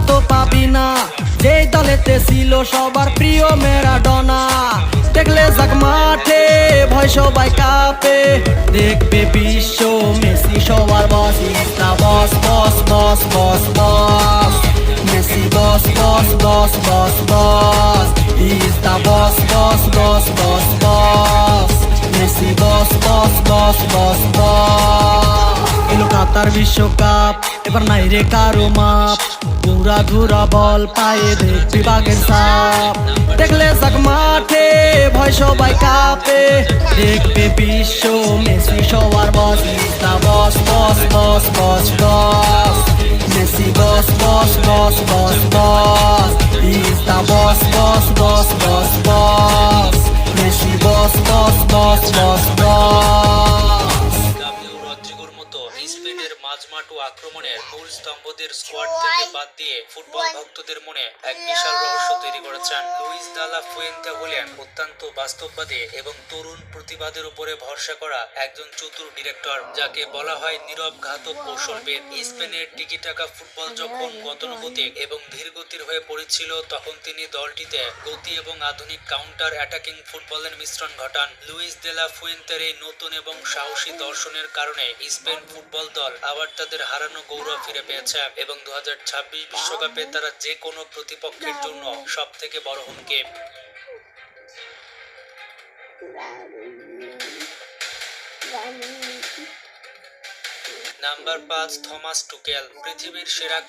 তো পাবি না, যেই দলেতে ছিল সবার প্রিয় ম্যারাডোনা। দেখলে যাক মাঠে ভয় সবাই কাঁপে, দেখবে বিশ্ব মেসি সবার boss. Is the boss boss boss boss boss, Messi boss boss boss boss boss. Is the boss boss boss boss boss, Messi boss boss boss boss boss. এলো কাতার বিশ্বকাপ, এবার নাই রে কারো মাপ, ঘুরা ঘুরা বল পায়ে দেখবি বাগের সাপ। দেখলে যাক মাঠে ভয় সবাই কাঁপে, দেখবে বিশ্ব মেসি সবার boss. Is the boss boss boss boss boss, Messi boss boss boss boss boss. Is the boss boss boss boss boss, Messi boss boss boss boss boss. রদ্রিগোর মতো স্পেনের মাঝমাঠ ও আক্রমণের মূল স্তম্ভদের স্কোয়াড থেকে বাদ দিয়ে ফুটবল ভক্তদের মনে এক বিশাল রহস্য তৈরি করেছেন। লুইস দা লা ফুয়েন্তে হলেন অত্যন্ত বাস্তববাদী এবং তরুণ প্রতিভাদের উপরে ভরসা করা একজন চতুর ডিরেক্টর, যাকে বলা হয় নীরব ঘাতক কৌশলবিদ। স্পেনের টিকিটাকা ফুটবল যখন গতানুগতিক এবং ধীরগতির হয়ে পড়েছিল, তখন তিনি দলটিতে গতি এবং আধুনিক কাউন্টার অ্যাটাকিং ফুটবলের মিশ্রণ ঘটান। লুইস দে লা ফুয়েন্তের এই নতুন এবং সাহসী দর্শনের কারণে স্পেন ফুটবল দল আবার তাদের হারানো গৌরব ফিরে পেয়েছে এবং 2026 বিশ্বকাপে তারা যে কোনো প্রতিপক্ষের জন্য সব থেকে বড় হুমকি। Number 5, Thomas Tuchel. পৃথিবীর সেরা